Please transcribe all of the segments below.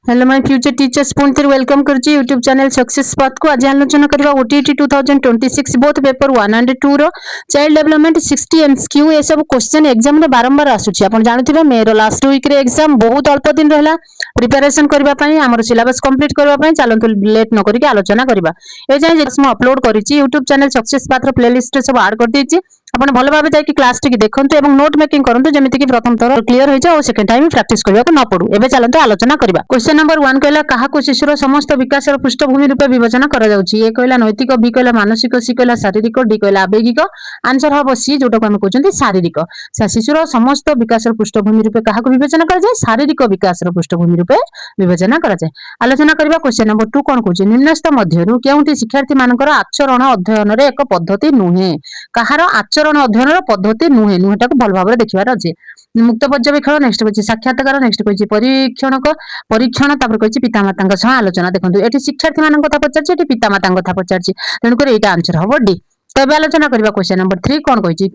Hello my future teachers पुणी थे welcome करछि यूट्यूब चैनल सक्सेस पाथ को। आज आलोचना करबा ओटीटी 2026 बोथ पेपर 1 एंड 2 रो चाइल्ड डेवलपमेंट 60 एमसीक्यू ए सब क्वेश्चन एग्जाम रे बारंबार आसुछि। आपण जानथिबे मे रो लास्ट वीक रे एग्जाम बहुत अल्प दिन रहला प्रिपरेशन करबा पई हमर सिलेबस कंप्लीट करबा पई चलंतु लेट न करिके आलोचना करबा। ए जाय जे हम अपलोड करिछि यूट्यूब चैनल सक्सेस पाथ रो प्लेलिस्ट सब ऐड कर दिछि। आपण भल भाबे जाय कि क्लास टिक देखंतु एवं नोट मेकिंग करंतु जेमिति कि प्रथम थर क्लियर होय जाय और सेकंड टाइम प्रैक्टिस करबा को न पडू। एबे चलंतु आलोचना करबा। क्वेश्चन नंबर 1 कहला काहाको शिशुर समस्त विकास पृष्ठभूमि रूपे विवेचना करा जाउछि। ए कहला नैतिक, बी कहला मानसिक, सी कहला शारीरिक, डी कहला आवेगिक। आंसर हबो सी जोटा को हम कहउछंती शारीरिक। शिशुर समस्त विकास पृष्ठभूमि रूपे काहाको विवेचना करा जाय? शारीरिक विकास पृष्ठभूमि रूपे विवेचना करा जाय। आलोचना करबा। क्वेश्चन नंबर 2 कोन कहउछि? निम्नस्थ मध्यरु केउंटी शिक्षार्थी मानकर आचरण अध्ययन रे एक पद्धति नुहे। कहार आचरण अध्ययन रो पद्धति नुहे। नुहेटा को भल भाबरे देखिबार अछि। मुक्त पर्यवेक्षण नेक्स्ट कहउछि साक्षात्कार नेक्स्ट कहउछि परीक्षण तापर कहउछि पितामातांक सह आलोचना। देखंतु एठी शिक्षार्थी मानन कथा पचारछि, एठी पितामातांक कथा पचारछि, तेनु कर एटा आंसर हबो डी। तबे आलोचना करबा। क्वेश्चन नंबर 3 कोन कहउछि?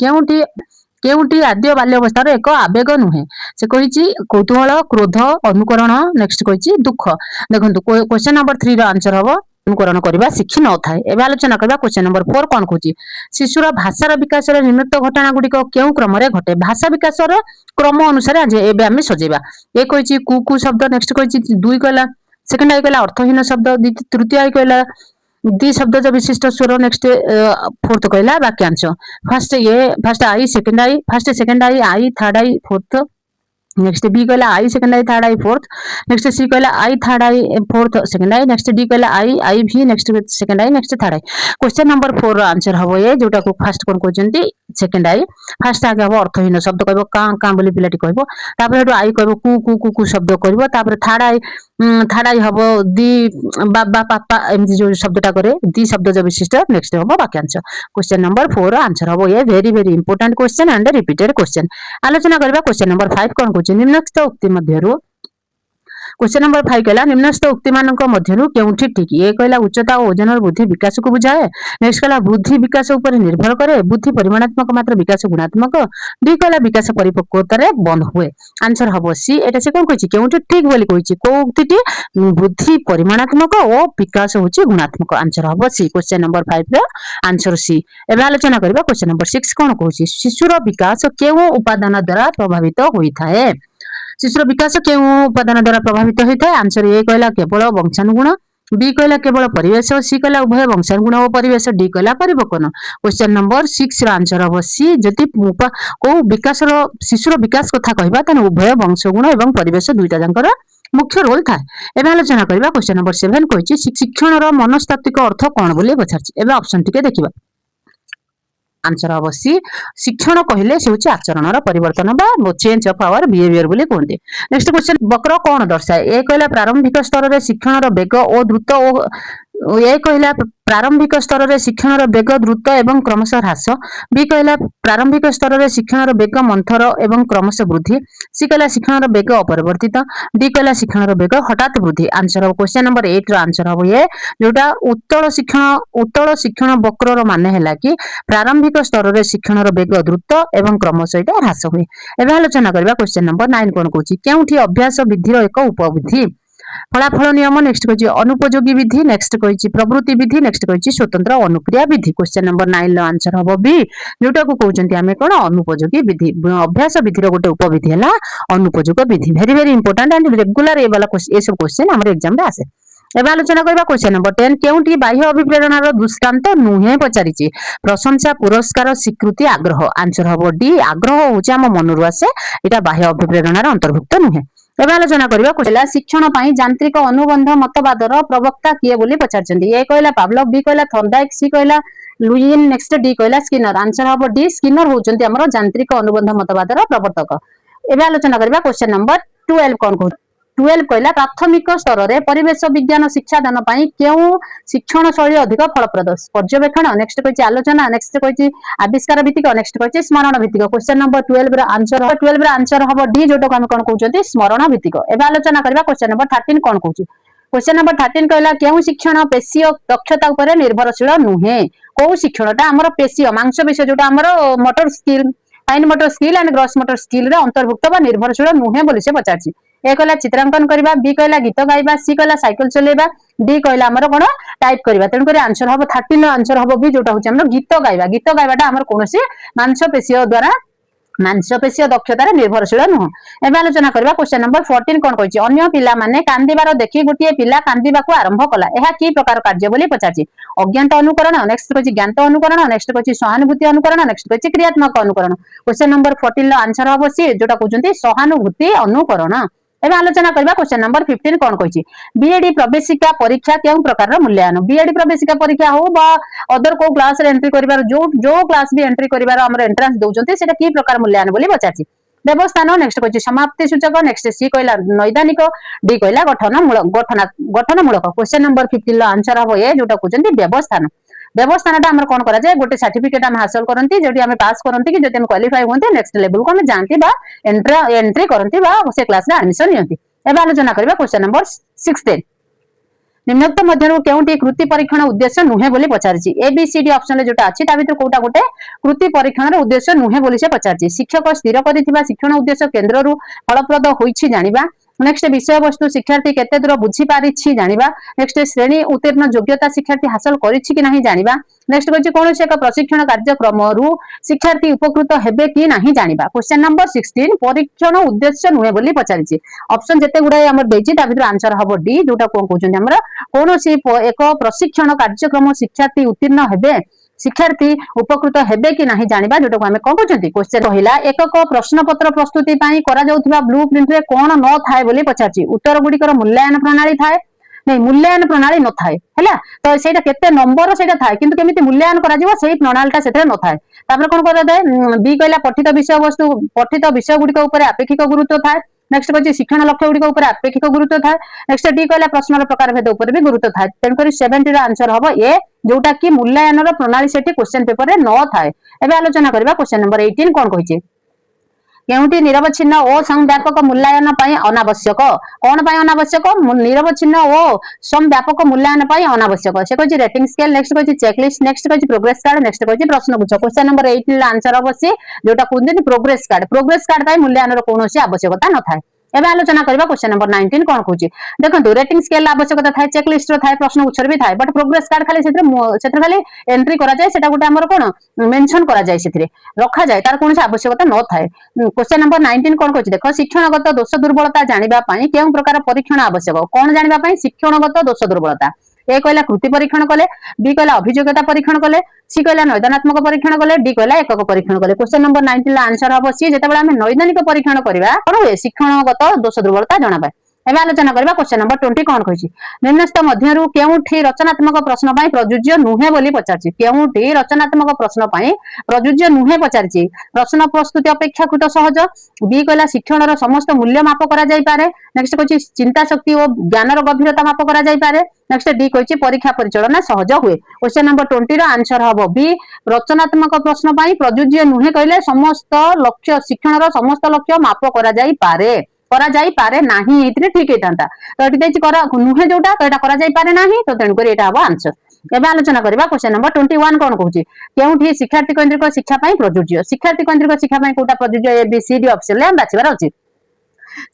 केउंटी आद्य बाल्य अवस्थार एक आवेग नुहे। से कहिछि कौतूहल, क्रोध, अनुकरण नेक्स्ट कहिछि दुख। देखंतु क्वेश्चन नंबर 3 रो आंसर हबो अनुकरण करबा शिखि न थाए। एबे आलोचना करबा। क्वेश्चन नंबर 4 कोन कहउछि? शिशुर भाषार विकास रे निम्नलिखित घटना गुडी को केउ क्रम रे घटे? भाषा विकास रो क्रम अनुसार आज एबे हम सजेबा। ए कहिछि कु शब्द नेक्स्ट कहिछि 2 कहला, सेकंड आई कहला अर्थहीन शब्द, तृतीय आई कहला दी शब्द जो विशिष्ट स्वर, नेक्स्ट फोर्थ कहला वाक्यांश। फर्स्ट आई सेकंड आई, फर्स्ट सेकंड आई थर्ड आई फोर्थ, नेक्स्ट बी कहला आई सेकंड आई थर्ड आई फोर्थ, नेक्स्ट सी कहला आई थर्ड आई फोर्थ सेकंड आई, नेक्स्ट डी कहला आई भी नेक्स्ट सेकंड आई नेक्स्ट थर्ड आई। क्वेश्चन नंबर 4 रो आंसर हबो ए जोटा को फर्स्ट कोन कहजंती सेकंड आई। फर्स्ट आगे हबो अर्थहीन शब्द कहबो का बोली पिलाटी कहबो, तापर हेतु आई कहबो कु शब्द करबो, तापर थर्ड आई हबो दी बाबा पापा एमती जो शब्दटा करे दी शब्द जो विशिष्ट, नेक्स्ट हबो वाक्यांश। क्वेश्चन नंबर 4 रो आंसर हबो a very very important question and repeated question. आलोचना करबा। क्वेश्चन नंबर 5 कोन कहउछि? निम्नलिखित उक्ति मध्यरु क्वेश्चन नंबर 5 कहला निम्नलिखित उक्ति मानक मध्यरु केउंठी ठीक? ए कहला उच्चता और ओजन बुद्धि विकास को बुझाए, नेक्स्ट कहला बुद्धि विकास ऊपर निर्भर करे, बुद्धि परिमाणात्मक मात्र विकास गुणात्मक, डी कहला विकास परिपक्वता रे बंद हुए। आंसर हबो सी। एटा से कोन कहछि? केउंठी ठीक बोली कहछि। को उक्तिटी? बुद्धि परिमाणात्मक और विकास होछि गुणात्मक। आंसर हबो सी। क्वेश्चन नंबर 5 रो आंसर सी। एबे आलोचना करबा। क्वेश्चन नंबर 6 कोन कहछि? शिशुर विकास केउ उपादान द्वारा प्रभावित होइथाए? शिशुर विकास केउ उपादान द्वारा प्रभावित होइथाए? आंसर ए कहला केवल वंशानुगुण, बी कहला केवल परिवेश, सी कहला उभय वंशानुगुण और परिवेश, डी कहला परिपक्वन। क्वेश्चन नंबर 6 रो आंसर हबो सी। जति को विकास रो शिशुर विकास कथा कहबा तने उभय वंशगुण एवं परिवेश दुईटा जांकर मुख्य रोल थाए। एबे आलोचना करबा। क्वेश्चन नंबर 7 कहछि शिक्षण रो मनस्तात्विक अर्थ कोन बोली पछारछि। एबे ऑप्शन टिके देखिबा। आंसर हबो सी। शिक्षण कहले से होछि आचरणर परिवर्तन बा चेंज ऑफ आवर बिहेवियर बोली कहते। नेक्स्ट क्वेश्चन वक्र कोन दर्शाए? ए कहला प्रारंभिक स्तर रे शिक्षणर वेग और द्रुत ए कहला प्रारंभिक स्तर रे शिक्षणर वेग द्रुत एवं क्रमशः ह्रास, बी कहला प्रारंभिक स्तर रे शिक्षणर वेग मंथर एवं क्रमशः वृद्धि, सी कहला शिक्षणर वेग अपरिवर्तित, डी कहला शिक्षणर वेग हठात वृद्धि। आंसर हो क्वेश्चन नंबर 8 रो आंसर हो ये जोटा उत्तल शिक्षण वक्र रो माने हैला कि प्रारंभिक स्तर रे शिक्षणर वेग द्रुत एवं क्रमशः एटा ह्रास हुए। एबे आलोचना करबा। क्वेश्चन नंबर 9 कोन कहछि? केउठी अभ्यास विधि रो एक उपविधि? फलाफल नियम, नेक्स्ट कहछि अनुपयोगी विधि, नेक्स्ट कहछि प्रवृत्ति विधि, नेक्स्ट कहछि स्वतंत्र अनुक्रिया विधि। क्वेश्चन नंबर 9 रो आंसर हबो बी जोटा को कहउचंती हमें कोन अनुपयोगी विधि। अभ्यास विधि रो गोटे उपविधि हैला अनुपयोग विधि। Very very important and regular ए वाला क्वेश्चन, ए सब क्वेश्चन हमर एग्जाम रे आसे। एबे आलोचना करबा। क्वेश्चन नंबर 10 केउठी बाह्य अभिप्रेरणार दृष्टांत नुहे पचारिछि? प्रशंसा, पुरस्कार, स्वीकृति, आग्रह। आंसर हबो डी आग्रह होछि हम मनरु आसे, एटा बाह्य अभिप्रेरणार अंतर्भुक्त नुहे। एबे आलोचना करबा। कहला शिक्षण पई यांत्रिक अनुबंध मतवादर प्रवक्ता किए बोली पचारचंदी? ए कहला पावलोव, बी कहला थॉर्नडाइक, सी कहला लुईन, नेक्स्ट डी कहला स्किनर। आंसर हबो डी स्किनर होचंती हमरो यांत्रिक अनुबंध मतवादर प्रवर्तक। एबे आलोचना करबा। क्वेश्चन नंबर 12 कोन कहू? 12 कहला प्राथमिक स्तर रे परिवेश विज्ञान शिक्षादान पई केउ शिक्षण शैली अधिक फलप्रद? पर्यवेक्षण, नेक्स्ट कहछि आलोचना, नेक्स्ट कहछि आविष्कार भित्तिक, नेक्स्ट कहछि स्मरण भित्तिक। क्वेश्चन नंबर 12 रो आंसर हबो डी जोटा को हम कोन कहउछथि स्मरण भित्तिक। एबे आलोचना करबा। क्वेश्चन नंबर 13 कोन कहउछि? क्वेश्चन नंबर 13 कहला केउ शिक्षण पेशीय दक्षता ऊपर निर्भरशील नुहे? को शिक्षणटा हमर पेशीय मांसपेशी जोटा हमर motor skill fine motor skill and gross motor skill रे अंतर्भुक्त बा निर्भरशील नुहे बोली से पचारछि। ए कहला चित्रांकन करबा, बी कहला गीत गाइबा, सी कहला साइकिल चलेबा, डी कहला हमर कोन टाइप करबा। तेन करे आंसर हबो 13 आंसर हबो बी, जोटा होछि हमर गीत गाइबा। गीत गाइबाटा हमर कोनोसी मांसपेशीय द्वारा मांसपेशीय दक्षतार निर्भरशील नुह। एबे आलोचना करबा क्वेश्चन नंबर 14 कोन कहछि, अन्य पिला माने कांदिबार देखि गोटिए पिला कांदिबाकू आरंभ कला, एहा की प्रकार कार्य बोली पचारछि। अज्ञात अनुकरण, नेक्स्ट कहछि ज्ञात अनुकरण, नेक्स्ट कहछि सहानुभूति अनुकरण, नेक्स्ट कहछि क्रियात्मक अनुकरण। क्वेश्चन नंबर 14 लो आंसर हबो सी, जोटा कहउछन्ती सहानुभूति अनुकरण। एबे आलोचना करबा क्वेश्चन नंबर 15 कोन कहछि, बीएडी प्रवेशिका परीक्षा केउ प्रकार मूल्यांकन। बीएडी प्रवेशिका परीक्षा हो बा अदर को क्लास रे एंट्री करिवार जो क्लास भी एंट्री करिवार हमर एंट्रेंस दउचन्ते सेटा की प्रकार मूल्यांकन बोली पचारछि। व्यवस्थान, नेक्स्ट कहछि समाप्ति सूचक, नेक्स्ट सी कहला नैदानिक, डी कहला गठनमूलक। क्वेश्चन नंबर 15 लो आंसर हबो ए, जोटा कहउछन्ती व्यवस्थान। व्यवस्थानटा हमर कोन करा जाय, गोटे सर्टिफिकेट हम हासिल करंती जेडी हम पास करंती कि जति हम क्वालिफाई होंते नेक्स्ट लेवल को हम जानती बा एंट्री करंती बा से क्लास रे एडमिशन नियंती। एबे आलोचना करबा क्वेश्चन नंबर 16, निम्नोक्त मध्यरु केउटी कृति परीक्षण उद्देश्य नुहे बोली पचारछि। A B C D option रे जोटा अछि ता भितर कोटा गोटे कृति परीक्षण रे उद्देश्य नुहे बोली से पचारछि। शिक्षक स्थिर करिथिबा शिक्षण उद्देश्य केंद्र रु फलप्रद होइछि जानिबा, नेक्स्ट विषय वस्तु शिक्षार्थी केते दूर बुझी पारिछि जानिबा, नेक्स्ट श्रेणी उत्तीर्ण योग्यता शिक्षार्थी हासिल करिछि कि नाही जानिबा, नेक्स्ट कहछि कोनोसी एक प्रशिक्षण कार्यक्रम रु शिक्षार्थी उपकृत हेबे कि नाही जानिबा। क्वेश्चन नंबर 16 परीक्षण उद्देश्य नुहे बोली पचारिछि। ऑप्शन जते गुडा हमर देछि ता भितर आंसर हबो डी, जोटा कोन कहउछन्ती हमर कोनोसी एक प्रशिक्षण कार्यक्रम शिक्षार्थी उत्तीर्ण हेबे शिक्षार्थी उपकृत हेबे कि नाही जानिबा, जोटा को हमें कोन कहउछन्ती। क्वेश्चन पहिला एकक प्रश्न पत्र प्रस्तुति पई करा जाउथबा ब्लूप्रिंट रे कोन न थाए बोली पचारछि। उत्तर गुडिकर मूल्यांकन प्रणाली थाए, नहीं मूल्यांकन प्रणाली न थाए हैला, तो सेटा केते नंबर सेटा थाए किंतु केमिति मूल्यांकन करा जिवो सेही प्रणालीटा सेते न थाए। तापर कोन करा जाय, बी कहला पठित विषय गुडिक ऊपर अपेक्षिक गुरुत्व थाए, नेक्स्ट कहछि शिक्षण लक्ष्य गुडिक ऊपर अपेक्षिक गुरुत्व थाए, नेक्स्ट डी कहला प्रश्नर प्रकार भेद ऊपर भी गुरुत्व थाए। तेन करी 70 रो आंसर हबो ए, जोटा कि मूल्यांकन प्रणाली सेठी क्वेश्चन पेपर रे न थाए। एबे आलोचना करबा क्वेश्चन नंबर 18 कोन कहिछि, केउटी निरवच्छिन्न ओ समव्यापक मूल्यांकन पई अनावश्यक। कोन पई अनावश्यक, निरवच्छिन्न ओ समव्यापक मूल्यांकन पई अनावश्यक। से कहछि रेटिंग स्केल, नेक्स्ट कहछि चेकलिस्ट, नेक्स्ट कहछि प्रोग्रेस कार्ड, नेक्स्ट कहछि प्रश्नगुच्छ। क्वेश्चन नंबर 18 ला आंसर हबो सी, जोटा कहउछन्ती प्रोग्रेस कार्ड। प्रोग्रेस कार्ड पई मूल्यांकन रो कोनोसी आवश्यकता न थाए। एबे आलोचना करबा क्वेश्चन नंबर 19 कोन कहउछि, देखंतु रेटिंग स्केल आवश्यकता थाए, चेकलिस्ट रो थाए, प्रश्नगुच्छ भी थाए, बट प्रोग्रेस कार्ड खाली सेत्र खाली एंट्री करा जाय, सेटा गोटे हमर कोन मेंशन करा जाय, सेथिरे रखा जाय, तार कोनोसी आवश्यकता न थाए। क्वेश्चन नंबर 19 कोन कहउछि, देखो शिक्षणगत दोष दुर्बलता जानिबा पई केउ प्रकार परीक्षण आवश्यक। कोन जानिबा पई शिक्षणगत दोष दुर्बलता। ए कहला कृति परीक्षण कले, बी कहला अभियोग्यता परीक्षण कले, सी कहला नैदानात्मक परीक्षण कले, डी कहला एकक परीक्षण कले। क्वेश्चन नंबर 19 ला आंसर हबो सी, जेतेबेला हम नैदानिक परीक्षण करबा कोन होय शिक्षणगत दोष दुर्बलता जणा पाए। एबे आलोचना करबा क्वेश्चन नंबर 20 कोन कहिछि, निम्नस्थ मध्यरु केउठी रचनात्मक प्रश्न पई प्रयोज्य नुहे बोली पचारछि। केउठी रचनात्मक प्रश्न पई प्रयोज्य नुहे पचारछि। प्रश्न प्रस्तुति अपेक्षाकृत सहज, बी कहला शिक्षणर समस्त मूल्य माप करा जाय पारे, नेक्स्ट कहिछि चिंता शक्ति और ज्ञानर गभीरता माप करा जाय पारे, नेक्स्ट डी कहिछि परीक्षा परिचालन सहज हुए। क्वेश्चन नंबर 20 रो आंसर हबो बी, रचनात्मक प्रश्न पई प्रयोज्य नुहे कहले समस्त लक्ष्य शिक्षणर समस्त लक्ष्य माप करा जाय पारे नाही, इतने ठीक हेतांता। तो एटी देछि करा नुहे जोटा, तो एटा करा जाय पारे नाही, तो तेन करी एटा हबो आंसर। एबे आलोचना करबा क्वेश्चन नंबर 21 कोन कहउछि, केउठी शिक्षार्थी केंद्रिक शिक्षा पई प्रयोज्य। शिक्षार्थी केंद्रिक शिक्षा पई कोटा प्रयोज्य, A B C D option ले हम बाछिबार अछि।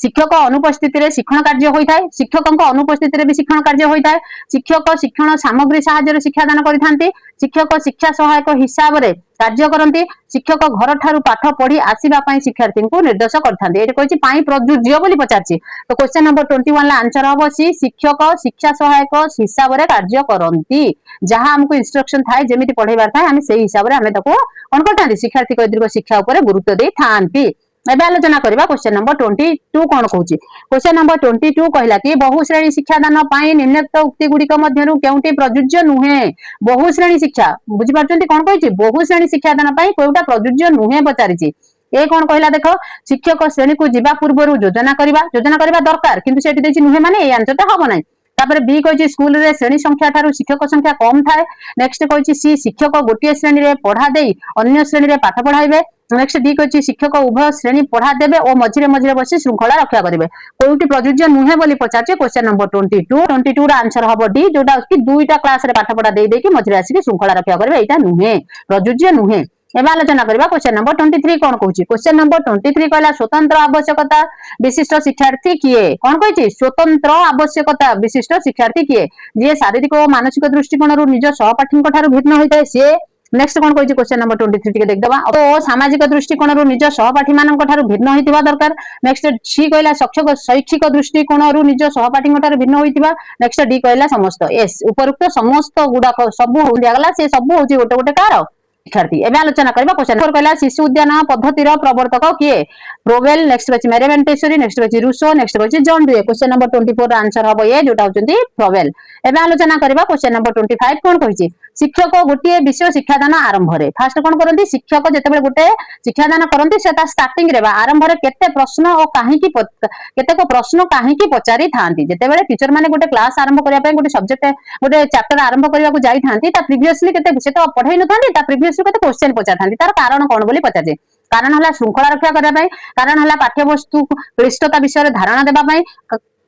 शिक्षक अनुपस्थिति रे शिक्षण कार्य होइथाय, शिक्षकक अनुपस्थिति रे भी शिक्षण कार्य होइथाय, शिक्षक शिक्षण सामग्री सहायता रे शिक्षा दान करिथांती, शिक्षक शिक्षा सहायक हिसाब रे कार्य करंती, शिक्षक घर ठारू पाठ पढ़ी आसीबा पई शिक्षार्थी को निर्देश करथांती। एटा कहिछि पई प्रयोज्य बोली पचारछि। तो क्वेश्चन नंबर 21 ला आंसर हबो सी, शिक्षक शिक्षा सहायक हिसाब रे कार्य करंती। जहां हमको इंस्ट्रक्शन थाए जेमिति पढाइबार थाए हम सेही हिसाब रे हम ताको कोन करथांती शिक्षार्थी केंद्रिक शिक्षा ऊपर गुरुत्व देई थांती। एबे आलोचना करबा क्वेश्चन नंबर 22 कोन कहउछि। क्वेश्चन नंबर 22 कहला कि बहुश्रेणी शिक्षादान पई निम्नलिखित उक्ति गुडिक मध्यरु केउटी प्रयोज्य नुहे। बहुश्रेणी शिक्षा बुझि पारछन्ती कोन कहिछि, बहुश्रेणी शिक्षादान पई कोउटा प्रयोज्य नुहे पचारिछि। ए कोन कहला देख, शिक्षक श्रेणी को जिबा पूर्वरु योजना करबा दरकार, किंतु सेठी देछि नुहे माने ए आंसरटा हबो नै। तापर बी कहिछि स्कूल रे श्रेणी संख्या ठारू शिक्षक संख्या कम थाए, नेक्स्ट कहिछि सी शिक्षक गोटिए श्रेणी रे पढ़ा देई अन्य श्रेणी रे पाठ पढ़ाइबे, नेक्स्ट डी कहिछि शिक्षक उभय श्रेणी पढ़ा देबे और मझिरे बसी श्रृंखला रक्षा करिवे। कोउटी प्रयोज्य नुहे बोली पचारछि। क्वेश्चन नंबर 22 रा आंसर हबो डी, जोटा कि दुईटा क्लास रे पाठ पढ़ा देई कि मझिरे आसी श्रृंखला रक्षा करिवे, एटा नुहे प्रयोज्य नुहे। एबे आलोचना करबा क्वेश्चन नंबर 23 कोन कहूची क्वेश्चन नंबर 23 कहला स्वतंत्र आवश्यकता विशिष्ट शिक्षार्थी किए कोन कहूची स्वतंत्र आवश्यकता विशिष्ट शिक्षार्थी किए जे शारीरिक और मानसिक दृष्टिकोण निज सहपाठी ठारू भिन्न होइताय से नेक्स्ट कोन कहूची क्वेश्चन नंबर 23 टिके देख दबा तो सामाजिक दृष्टिकोण निज सहपाठी मानक ठारू भिन्न होइतिबा दरकार नेक्स्ट सी कहला शैक्षिक दृष्टिकोण निज सहपाठी ठारू भिन्न होइतिबा नेक्स्ट डी कहला समस्त एस उपरोक्त समस्त गुडा सब हो दियागला से सब होची गोटे गोटे कार शिक्षार्थी एबे आलोचना करबा क्वेश्चन नंबर कहला शिशु उद्यान पद्धतिर प्रवर्तक किए प्रोवेल नेक्स्ट अछि मेरे मोंटेसरी नेक्स्ट अछि रूसो नेक्स्ट अछि John Doue question number 24 answer हबो ए जोटा होचंती प्रोवेल एबे आलोचना करबा क्वेश्चन नंबर 25 कोन कहिछि शिक्षक गोटे विषय शिक्षादान आरंभ रे फास्ट कोन करंती शिक्षक जेतेबेले गोटे शिक्षादान करंती सेटा स्टार्टिंग रे बा आरंभ रे केते प्रश्न ओ काहे की केतेको प्रश्न काहे की पचारि थांती जेतेबेले टीचर माने गोटे क्लास आरंभ करिया पय गोटे सब्जेक्ट गोटे चैप्टर आरंभ करिया को जाई थांती ता प्रीवियसली केते से तो पढाई न थांती ता प्रीवियसली केते क्वेश्चन पचार थांती तार कारण कोन बोली पचाजे कारण हला श्रृंखला रक्षा करिया पय कारण हला पाठ्यवस्तु क्लिष्टता विषय रे धारणा देबा पय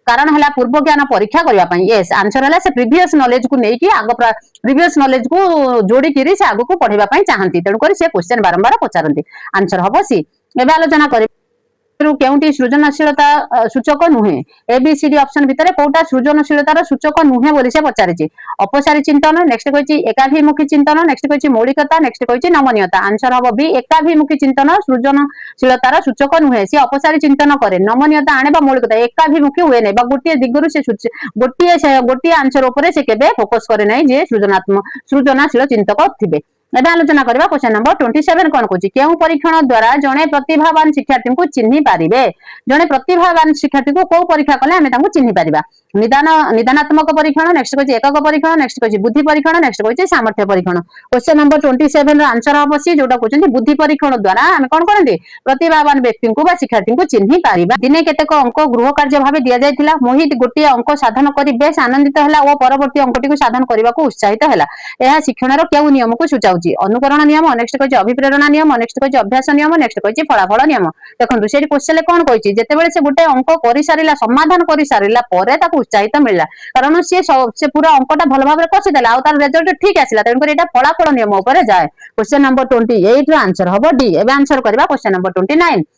कारण हला पूर्व ज्ञान परीक्षा करिया पय यस आंसर हला से प्रीवियस नॉलेज को नेकी आगो प्रीवियस नॉलेज को जोड़ी किरी से आगो को पढिबा पय चाहंती तेनु करी से क्वेश्चन बारंबार पचारंती आंसर हबो सी एबे आलोचना करी केउटी सृजनशीलता सूचक नुहे एबीसीडी ऑप्शन भितर कोटा सृजनशीलतार सूचक नुहे बोली से पचारिछि अपसारी चिंतन नेक्स्ट कहिछि एकाभिमुखी चिंतन नेक्स्ट कहिछि मौलिकता नेक्स्ट कहिछि नमनीयता आंसर हबो बी एकाभिमुखी चिंतन सृजनशीलतार सूचक नुहे से अपसारी चिंतन करे नमनीयता आने बा मौलिकता एकाभिमुखी हुए नै बा गोटिए दिगरु से गोटिए आंसर ऊपर से केबे फोकस करे नै जे सृजनशील चिंतक थिबे एबे आलोचना करबा क्वेश्चन नंबर 27 कोन कहूची केउ परीक्षण द्वारा जणे प्रतिभावान शिक्षार्थी को चिन्हि पारिबे जणे प्रतिभावान शिक्षार्थी को को परीक्षा कले हमें तांको चिन्हि पारिबा निदानात्मक परीक्षण नेक्स्ट कहूची एकक परीक्षण नेक्स्ट कहूची बुद्धि परीक्षण नेक्स्ट कहूची सामर्थ्य परीक्षण क्वेश्चन नंबर 27 रो आंसर हबसी जोटा कहउचंती बुद्धि परीक्षण द्वारा हमें कोन करंती प्रतिभावान व्यक्ति को बा शिक्षार्थी को चिन्हि पारिबा दिने केतेक अंक गृह कार्य भाबे दिया जायतिला मोहित गोटे अंक साधन करि बेस आनंदित हला ओ परवर्ती अंकटी को साधन करबा को उत्साहित हला एहा शिक्षणर केउ नियम को सुचाउ अनुकरण नियम नेक्स्ट कहछि अभिप्रेरणा नियम नेक्स्ट कहछि अभ्यास नियम नेक्स्ट कहछि फलाफल नियम देखंतु सेठी क्वेश्चन कोन कहछि जेतेबेले से गोटे अंक करि सारिला समाधान करि सारिला परे ताकू उत्साहित मिलला कारण से पूरा अंकटा भल भाबरे कछि देला आ तार रिजल्ट ठीक आसिला तेन करी एटा फलाफल नियम ऊपर जाय क्वेश्चन नंबर 28 रो आंसर हबो डी एबे आंसर करबा क्वेश्चन नंबर 29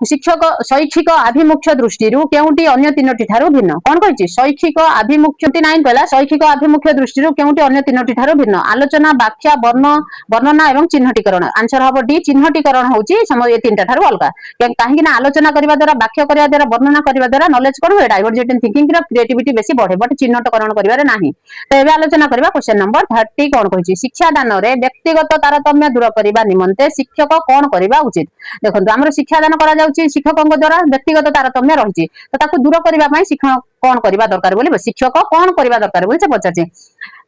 शिक्षक शैक्षिक आभिमुख्य दृष्टि केउटी अन्य तीनोटी ठारू भिन्न कोन कहछि शैक्षिक आभिमुख्य 29 कहला शैक्षिक आभिमुख्य दृष्टि केउटी अन्य तीनोटी ठारू भिन्न आलोचना व्याख्या वर्णना एवं चिन्हटीकरण आंसर हबो डी चिन्हटीकरण होउची समय ए तीनटा ठारू अलगा काहे कि ना आलोचना करबा द्वारा व्याख्या करबा द्वारा वर्णना करबा द्वारा नॉलेज कोन होय डाइवर्जेंट थिंकिंग रो क्रिएटिविटी बेसी बढ़े बट चिन्हटीकरण करबा रे नाही तो एबे आलोचना करबा क्वेश्चन नंबर 30 कोन कहछि शिक्षा दान रे व्यक्तिगत तारतम्य दूर करबा निमंते शिक्षक कोन करबा उचित देखंतु हमर शिक्षा दान करा शिक्षकों द्वारा व्यक्तिगत तारतम्य रही तो ताकू दूर करने शिक्षक कौन करबा दरकार बोली शिक्षक कौन करबा दरकार बोली से पचारछि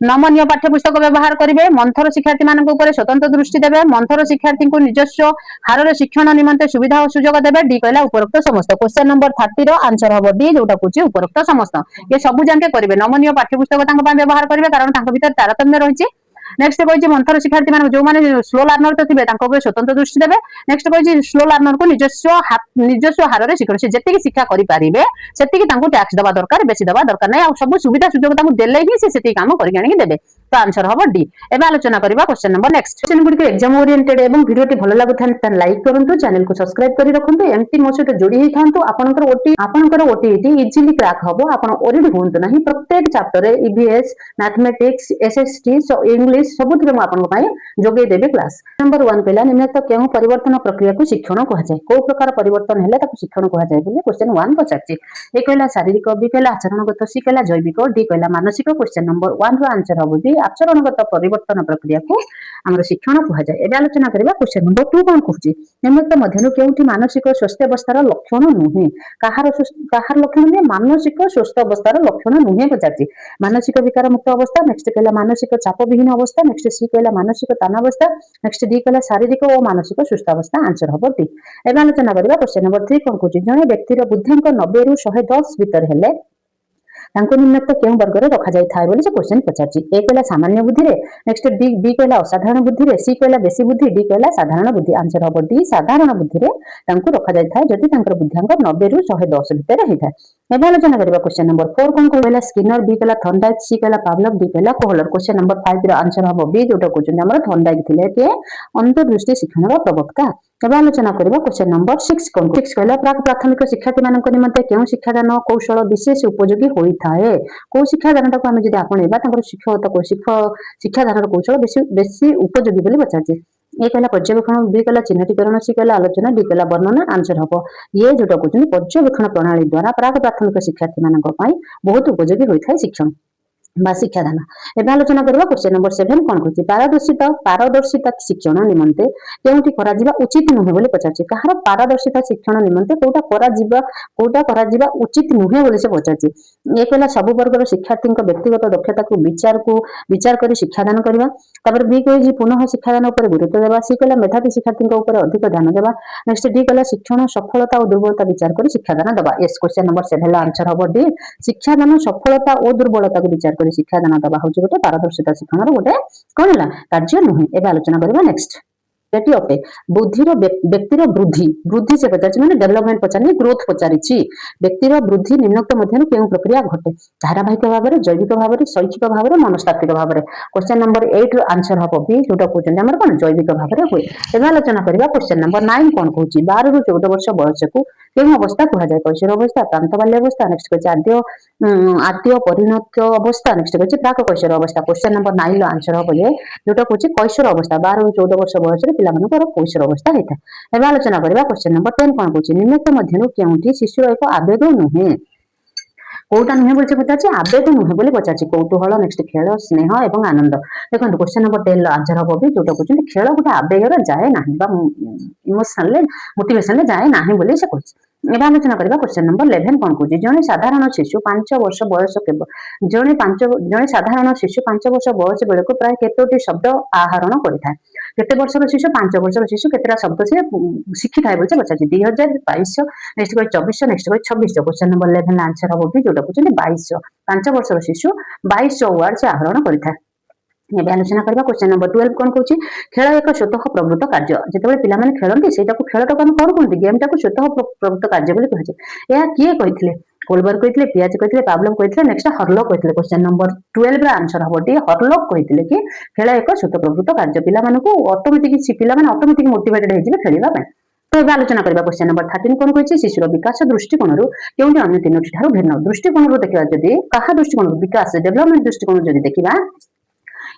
नमनीय पाठ्यपुस्तक व्यवहार करेंगे मंथर शिक्षार्थी मानक ऊपर स्वतंत्र दृष्टि देवे मंथर शिक्षार्थी को निजस्व हार शिक्षण निमंते सुविधा और सुजोग देवे डी कहला उपरोक्त समस्त क्वेश्चन नंबर 30 रो आंसर हबो डी जोटा कुछि उपरोक्त समस्त ये सब जानके करेंगे नमनीय पाठ्यपुस्तक तांको पय व्यवहार करेंगे कारण तांको भीतर तारतम्य रही नेक्स्ट कहछि मंथर शिक्षार्थी मान जो माने स्लो लर्नर तो थिबे तांको ऊपर स्वतंत्र दृष्टि देबे नेक्स्ट कहछि स्लो लर्नर को निजस्व हार रे शिक्षण से जेतिकी शिक्षा करि पारिबे सेतिकी तांको टैक्स दबा दरकार बेसी दबा दरकार नै आ सब सुविधा सुजोग तांको देले ही से सेतिकी काम करि आनि देबे तो आंसर हबो डी एबे आलोचना करबा क्वेश्चन नंबर नेक्स्ट क्वेश्चन गुडी को एग्जाम ओरिएंटेड एवं वीडियोटी भलो लागुथान त लाइक करंतु चैनल को सब्सक्राइब करि रखंतु एमटी मो सहित जोडी हि थांतु आपनकर ओटीईटी इजीली क्रैक हबो आपण ओरिड होंतु नाही प्रत्येक चैप्टर रे ईवीएस मैथमेटिक्स एसएसटी इंग्लिश सबुथिरे म आपन पय जोगे देबे क्लास नंबर 1 पहिला निम्नलिखित केउ परिवर्तन प्रक्रिया को शिक्षण कहा जाय को प्रकार परिवर्तन हेले ताको शिक्षण कहा जाय बोली क्वेश्चन 1 पचारछि ए कहला शारीरिक बी कहला आचरणगत सी कहला जैविक डी कहला मानसिक क्वेश्चन नंबर 1 रो आंसर हबो बी आचरणगत परिवर्तन प्रक्रिया को हमर शिक्षण कहा जाय एबे आलोचना करबा क्वेश्चन नंबर 2 कोन कहछि निम्नलिखित मध्यनु केउठी मानसिक स्वस्थ अवस्थार लक्षण नुहे काहार लक्षण ने मानसिक स्वस्थ अवस्थार लक्षण नुहे पचारछि मानसिक विकार मुक्त अवस्था नेक्स्ट कहला मानसिक चाप विहीन अवस्था नेक्स्ट सी कहला मानसिक तानावस्था नेक्स्ट डी कहला शारीरिक और मानसिक सुस्थ अवस्था आंसर हबो डी एबे आलोचना करबा क्वेश्चन नंबर 3 कोन कहछि जने व्यक्तिर बुद्धिंक 90 रु 110 भीतर हेले तांको निम्नलिखित केउ वर्ग रे रखा जाय थाय बोली से क्वेश्चन पचारछि ए कहला सामान्य बुद्धि रे नेक्स्ट डी बी कहला असाधारण बुद्धि रे सी कहला बेसी बुद्धि डी कहला साधारण बुद्धि आंसर हबो डी साधारण बुद्धि रे तांको रखा जाय थाय जदि तांकर बुद्धिंक 90 रु 110 भीतर हेथाय ଏବେ ଆଲୋଚନା କରିବା क्वेश्चन नंबर 4 कौन कहला स्किनर बी कहला थर्नडाइक सी कहला पावलव डी कहला कोहलर क्वेश्चन नंबर 5 ର आंसर हबो बी जोटा कहउछन हमर थर्नडाइक थिले के अंतर्दृष्टि शिक्षणर प्रवक्ता। ଏବେ ଆଲୋଚନା କରିବା क्वेश्चन नंबर 6 कौन 6 कहला प्राक प्राथमिक शिक्षार्थी ମାନଙ୍କ ନିମନ୍ତେ କେଉଁ ଶିକ୍ଷାଦାନ କୌଶଳ ବିଶେଷ ଉପଯୋଗୀ ହୋଇଥାଏ। କୋଉ ଶିକ୍ଷାଦାନଟାକୁ ଆମେ ଯଦି ଆପଣେଇବା ତାଙ୍କର ଶିକ୍ଷାଦାନର କୌଶଳ ବେଶୀ ଉପଯୋଗୀ ବୋଲି ପଚାରିଛି। ए कहला पर्यवेक्षण बी कहला चिन्हटीकरण सी कहला आलोचना डी कहला वर्णना आंसर हबो ये जोटा कहउछन पर्यवेक्षण प्रणाली द्वारा प्राक प्राथमिक शिक्षार्थी मानक पई बहुत उपयोगी होइथाय शिक्षण बा शिक्षादान। एबे आलोचना करबा क्वेश्चन नंबर 7 कोन कहछि पारदर्शिता शिक्षण निमंते केउठी करा जिबा उचित नुहे बोली पचाछि। कहार पारदर्शिता शिक्षण निमंते कोटा करा जिबा उचित नुहे बोली से पचाछि। ए कहला सब वर्गर शिक्षार्थी व्यक्तिगत दक्षता को विचार करी शिक्षादान करबा। तापर बी कहछि पुनः शिक्षादान ऊपर गुरुत्व देबा। सी कहला मेधावी शिक्षार्थी ऊपर अधिक ध्यान देबा। नेक्स्ट डी कहला शिक्षण सफलता और दुर्बलता विचार करी शिक्षादान देबा। यस क्वेश्चन नंबर 7 ला आंसर हबो डी शिक्षादान सफलता और दुर्बलता को विचार करी शिक्षादान दबा होची गोटे पारदर्शिता शिक्षणर गोटे कोन हला कार्य नुहे। एबे आलोचना करबा नेक्स्ट एटी ओके बुद्धिर व्यक्तिर वृद्धि से पचारि माने डेवलपमेंट पचारि ग्रोथ पचारिछि। व्यक्तिर वृद्धि निम्नोक्त मध्यरु केउ प्रक्रिया घटे धारावाहिक भाव में जैविक भाव में शैक्षिक भाव में मनस्तात्विक भाव में। क्वेश्चन नंबर 8 रो आंसर हबो बी जोटा कहउछन हमर कोन जैविक भाव में होय। एबे आलोचना करबा क्वेश्चन नंबर 9 कोन कहउछि 12 रु 14 वर्ष बयस को केउ अवस्था कहा जाय कैशोर अवस्था प्रांत बाल्य अवस्था। नेक्स्ट कहछि आद्य परिणत अवस्था। नेक्स्ट कहछि प्राक कैशोर अवस्था। क्वेश्चन नंबर 9 रो आंसर हबो ये जोटा कहछि कैशोर अवस्था 12 रु 14 वर्ष बयस रे पिला मानकर कैशोर अवस्था हेता। एबे आलोचना करबा क्वेश्चन नंबर 10 कोन कहउछि निम्नलिखित मध्यरु केउठी शिशुर एक आवेग नुहे कोटा नुहे बोली पचार आवेग नुहे बोली पचार कौतूहल। नेक्स्ट खेल स्नेह एवं आनंद। देखो क्वेश्चन नंबर 10 आंसर हम भी जोटा कहते खेल गोटे आवेग जाए ना इमोशनल मोटिवेशन जाए ना बोली से कहते। एवं आलोचना करबा क्वेश्चन नंबर 11 कोन कहउछि जने साधारण शिशु 5 वर्ष बयस जने साधारण शिशु 5 वर्ष बयस बेले को प्राय केतोटी शब्द आहरण करिथा। केते वर्षर शिशु 5 वर्षर शिशु केतेटा शब्द से शिखि थाय बोलছে पचाछि 2022 नेक्स्ट कोइ 24 नेक्स्ट कोइ 26। क्वेश्चन नंबर 11 आंसर हबो भी जोटा कहउछि 22 5 वर्षर शिशु 22 वर्ड से आहरण करिथा। एबे आलोचना करबा क्वेश्चन नंबर 12 कोन कहउछि खेल एक स्वतः प्रवृत्त कार्य जेतेबे पिला माने खेलंती सेटा को खेलटा को हम कोन कोनती गेम टा को स्वतः प्रवृत्त कार्य बोली कहै छै। या किए कहिथिले कोलबर कहिथिले पियाज कहिथिले पावलव कहिथिले नेक्स्ट हरलॉक कहिथिले। क्वेश्चन नंबर 12 रा आंसर हबो डी हरलॉक कहिथिले कि खेल एक स्वतः प्रवृत्त कार्य पिला मानकू ऑटोमेटिक पिला माने ऑटोमेटिक मोटिवेटेड हे जिवे खेलिबा पे। तो एबे आलोचना करबा क्वेश्चन नंबर 13 कोन कहै छै शिशुर विकास दृष्टिकोण रु केउटी अन्य तीनोटी ठारो भिन्न दृष्टिकोण रु देखिबा जदी कहा दृष्टिकोण विकास डेवलपमेंट दृष्टिकोण जदी देखिबा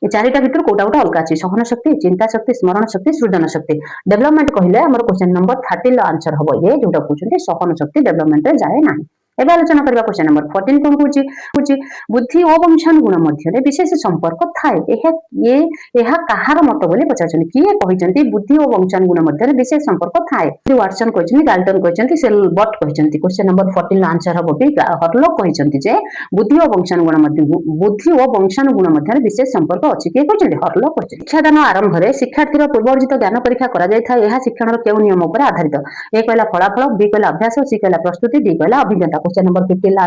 ये चारिटा भितर कोटा कोटा अलग अछि सहन शक्ति चिंता शक्ति स्मरण शक्ति सृजन शक्ति। डेवलपमेंट कहले हमर क्वेश्चन नंबर 13 ला आंसर हबो ये जोटा कहउछन्ते सहन शक्ति डेवलपमेंट रे जाए नाही। एबे आलोचना करबा क्वेश्चन नंबर 14 कोन कहउछि बुद्धि और वंशान गुण मध्य विशेष संपर्क थाए एहा कहार मत बोली पचारछन किए कहिसंती बुद्धि और वंशान गुण मध्य विशेष संपर्क थाए। वाटसन कहछन डाल्टन कहछन सेल बट कहछन। क्वेश्चन नंबर 14 ला आंसर हबो बी हरलॉक कहछन जे बुद्धि और वंशान गुण मध्य विशेष संपर्क अछि के कहछन हरलॉक कहछन। शिक्षादान आरंभ रे शिक्षार्थीर पूर्ववर्जित ज्ञान परीक्षा करा जाय था एहा शिक्षणर केउ नियम ऊपर आधारित। ए कहला फलाफल बी कहला अभ्यास सी कहला प्रस्तुति डी कहला अभिज्ञता। क्वेश्चन नंबर 15 ला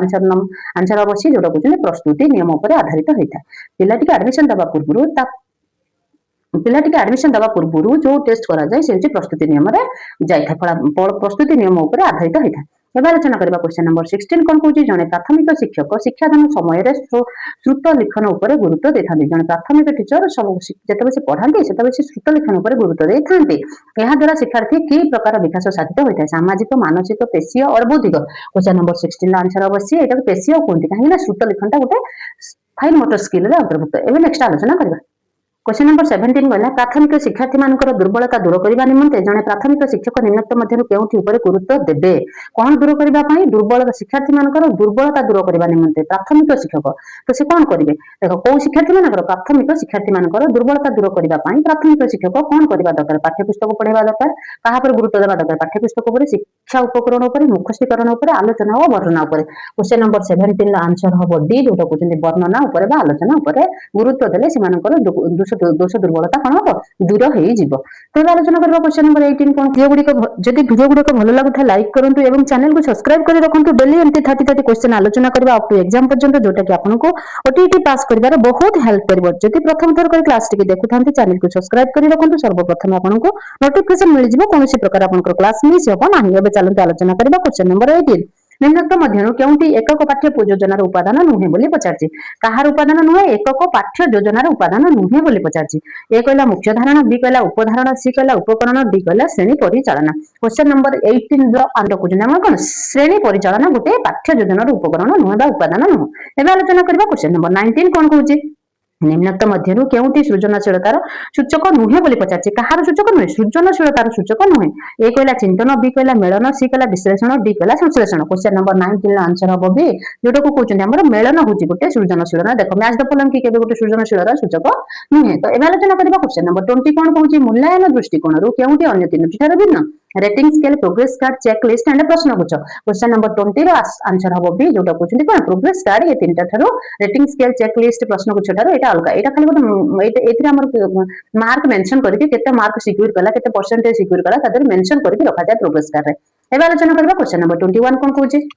आंसर अवश्य जोटा कहछन प्रस्तुति नियम ऊपर आधारित होइता। पिलाटी के एडमिशन दबा पूर्वरु जो टेस्ट करा जाय से प्रस्तुति नियम रे जाय था प्रस्तुति नियम ऊपर आधारित होइता। एबे आलोचना करबा क्वेश्चन नंबर 16 कोन कहउछि जने प्राथमिक शिक्षक शिक्षादान समय रे श्रुत लिखन ऊपर गुरुत्व देथांती। जने प्राथमिक टीचर सब जेतबे से पढांती सेतबे से श्रुत लिखन ऊपर गुरुत्व देथांती। एहा द्वारा शिक्षार्थी की प्रकार विकास साधित होइता सामाजिक मानसिक पेशीय और बौद्धिक। क्वेश्चन नंबर 16 आंसर अवश्य एटा पेशीय कोनती काहे ना श्रुत लिखनटा गोटे फाइन मोटर स्किल रे अंतर्भुक्त। एबे नेक्स्ट आलोचना करबा क्वेश्चन नंबर 17 कहला प्राथमिक शिक्षार्थी मानकर दुर्बलता दूर करबा निमंते जने प्राथमिक शिक्षक निम्नलिखित मध्यरु केउठी ऊपर गुरुत्व देबे कोन दूर करबा पई दुर्बलता शिक्षार्थी मानकर दुर्बलता दूर करबा निमंते प्राथमिक शिक्षक तो से कोन करिवे देखो को शिक्षार्थी मानकर प्राथमिक शिक्षार्थी मानकर दुर्बलता दूर करबा पई प्राथमिक शिक्षक कोन करबा दरकार पाठ्य पुस्तक पढेबा दरकार कहा पर गुरुत्व देबा दरकार पाठ्य पुस्तक ऊपर शिक्षा उपकरण ऊपर मुखस्थीकरण ऊपर आलोचना और वर्णना ऊपर। क्वेश्चन नंबर 17 ला आंसर हबो डी जोटा कहउछन्ते वर्णना ऊपर बा आलोचना ऊपर गुरुत्व देले से मानकर दोष दुर्बलता कौन हम दूर हो जीव। तो आलोचना करबा क्वेश्चन नंबर 18 कोन वीडियो गुडी को भलो लागुथा लाइक करंतु एवं चैनल को सब्सक्राइब कर रखंतु डेली एमती 30 क्वेश्चन आलोचना करबा अप टू एग्जाम पर्यंत जोटा कि आपनको ओटीटी पास करबार बहुत हेल्प करबो। जति प्रथम थर कर क्लास टिके देखुथांती चैनल को सब्सक्राइब कर रखंतु सर्वप्रथम आपनको नोटिफिकेशन मिल जिवो कोनोसी प्रकार आपनकर क्लास मिस होबो नाही। एबे चलंतु आलोचना करबा क्वेश्चन नंबर 18। निम्नलिखित मध्यरु केउंटी एकक पाठ्य योजनार उपादान नुहे बोली पचारछि कहार उपादान नुहे एकक पाठ्य योजनार उपादान नुहे बोली पचारछि ए कहला मुख्य धारणा बी कहला उपधारणा सी कहला उपकरण डी कहला श्रेणी परिचालना क्वेश्चन नंबर 18 रो आंसर क्वेश्चन नंबर कोन श्रेणी परिचालना गोटे पाठ्य योजनार उपकरण नुहे बा उपादान नुहे एबे आलोचना करबा क्वेश्चन नंबर 19 कोन कहूछि निम्नलिखित मध्यरु केउंटी सृजनशीलतार सूचक नुहे बोली पचारछि कहार सूचक नुहे सृजनशीलतार सूचक नुहे ए कहला चिंतन बी कहला मेलन सी कहला विश्लेषण डी कहला संश्लेषण क्वेश्चन नंबर 19 रो आंसर हबो बी जोटा को कहउछन हमर मेलन होछि गोटे सृजनशीलता देखो मैच द फॉलोइंग की केबे गोटे सृजनशीलतार सूचक नुहे तो एबे आलोचना करबा क्वेश्चन नंबर 20 कोन कहउछि मूल्यांकन दृष्टिकोणरु केउंटी अन्य तीनोटी ठार भिन्न rating scale progress card checklist and प्रश्नगुच्छ क्वेश्चन नंबर 20 रो आंसर हबो बी जोटा कहउछन कोन प्रोग्रेस कार्ड ये तीनटा ठारो रेटिंग स्केल चेकलिस्ट प्रश्नगुच्छ ठारो एटा अलगा एटा खाली गोटे एथिरा हमर मार्क मेंशन करके केते मार्क सिक्योर कला केते परसेंटेज सिक्योर कला तादर मेंशन करके रखा जाय प्रोग्रेस कार्ड रे एबे आलोचना करबा क्वेश्चन नंबर 21 कोन कहउछि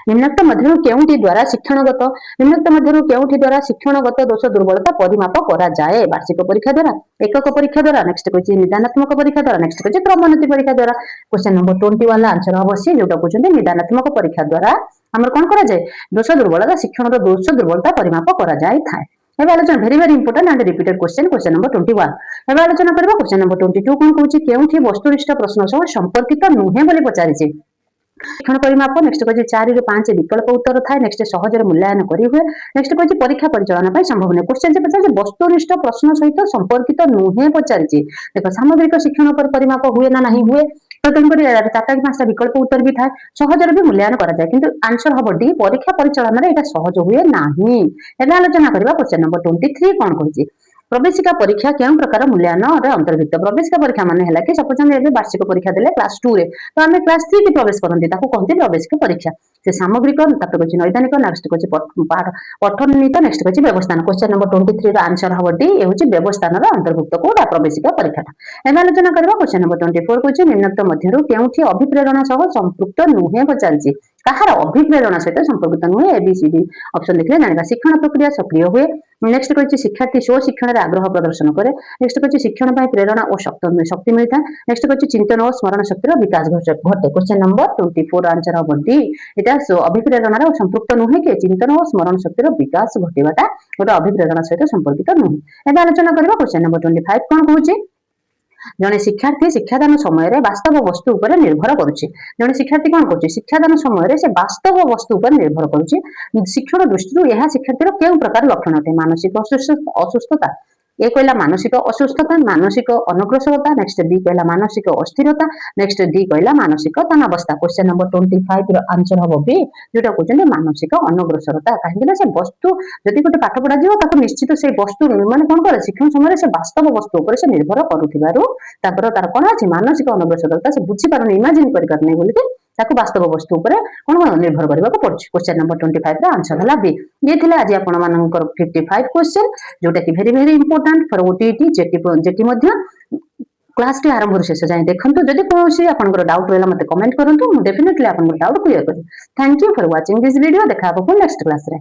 निम्नलिखित मध्यरु केउंटी द्वारा शिक्षणगत निम्नलिखित मध्यरु केउंटी द्वारा शिक्षणगत दोष दुर्बलता परिमाप करा जाय वार्षिक परीक्षा द्वारा एकक परीक्षा द्वारा नेक्स्ट कहछि निदानात्मक परीक्षा द्वारा नेक्स्ट कहछि क्रमोन्नति परीक्षा द्वारा क्वेश्चन नंबर 21 वाला आंसर अवश्य जोटा कहउछन निदानात्मक परीक्षा द्वारा हमर कोन करा जाय दोष दुर्बलता शिक्षणर दोष दुर्बलता परिमाप करा जाय थाय एबे आलोचना very important and repeated question number 21 एबे आलोचना करबा क्वेश्चन नंबर 22 कोन कहउछि केउंठी वस्तुनिष्ठ प्रश्न सह संपर्कित नुहे बोली पचारिछि शिक्षण परिमाप नेक्स्ट कहछि 4 ରୁ 5 विकल्प उत्तर थाए नेक्स्ट सहजरे मूल्यांकन करि हुए नेक्स्ट कहछि परीक्षा परिचालन पय संभव नै क्वेश्चन जे पचारिछि वस्तुनिष्ठ प्रश्न सहित संपर्कित नुहे पचारिछि देखो सामग्रिक शिक्षण पर परिमाप हुए ना नहीं हुए तो तेणुकर 4 कि 5 विकल्प उत्तर भी थाए सहजरे भी मूल्यांकन करा जाय किंतु आंसर हबो डी परीक्षा परिचालन रे एटा सहज हुए नाही एबे आलोचना करबा क्वेश्चन नंबर 23 कोन कहछि प्रवेशिका परीक्षा केउ प्रकार मूल्यांकन रे अंतर्भुक्त प्रवेशिका परीक्षा माने हला कि सपोज हम एबे वार्षिक परीक्षा देले क्लास 2 रे तो हमें क्लास 3 के प्रवेश करंती ताको कहंती प्रवेशिका परीक्षा से सामग्रिक तापर कहछि नैदानिक नेक्स्ट कहछि पठननीत नेक्स्ट कहछि व्यवस्थान क्वेश्चन नंबर 23 रो आंसर हबो डी ए होछि व्यवस्थान रो अंतर्भुक्त कोडा प्रवेशिका परीक्षा एबे आलोचना करबा क्वेश्चन नंबर 24 कहछि निम्नलिखित मध्यरु केउठी अभिप्रेरणा सह संपृक्त नुहे पचारिछि कहार अभिप्रेरणा सहित संपर्कित नुहे एबीसीडी ऑप्शन देखले जानिबा शिक्षण प्रक्रिया सक्रिय हुए नेक्स्ट कहछि शिक्षार्थी स्व शिक्षण रे आग्रह प्रदर्शन करे नेक्स्ट कहछि शिक्षण पय प्रेरणा और शक्ति मिलता नेक्स्ट कहछि चिंतन और स्मरण शक्ति रो विकास घटे क्वेश्चन नंबर 24 आंसर हबो डी एटा अभिप्रेरणा रो संपृक्त नुहे के चिंतन और स्मरण शक्ति रो विकास घटेबाटा गोटे अभिप्रेरणा सहित संपर्कित नुहे एबे आलोचना करबा क्वेश्चन नंबर 25 कोन कहछि जने शिक्षार्थी शिक्षादान समय रे वास्तव वस्तु ऊपर निर्भर करूछि जने शिक्षार्थी कोन करछि शिक्षादान समय रे से वास्तव वस्तु ऊपर निर्भर करूछि शिक्षण दृष्टि यह शिक्षार्थी रो केउ प्रकार लक्षण अटे मानसिक असुस्थता ए कहला मानसिक असुस्थता मानसिक अनग्रसरता नेक्स्ट बी कहला मानसिक अस्थिरता नेक्स्ट डी कहला मानसिक तनावस्था क्वेश्चन नंबर 25 रो आंसर हबो बी जोटा कहछन मानसिक अनग्रसरता काहेकि से वस्तु जदि गोटे पाठ पढा जीव ताको निश्चित से वस्तु माने कोन करे शिक्षण समय से वास्तव वस्तु ऊपर से निर्भर करूथिबारु तार कोन अछि मानसिक अनग्रसरता से बुझी पारने इमेजिन करि करने बोलि ताको वास्तव वस्तु ऊपर कोन निर्भर करबा को पड़छ क्वेश्चन नंबर 25 रो आंसर हला बी ये थिला आज आपण मानकर 55 क्वेश्चन जोटा कि very important for OTT jetty मध्ये क्लास के आरंभ शेष जाए देखंतु जदि कोनोसी आपनकर डाउट रहला मते कमेंट करंतु डेफिनेटली आपनकर डाउट क्लियर करी thank you for watching this video देखा आपको नेक्स्ट क्लास रे।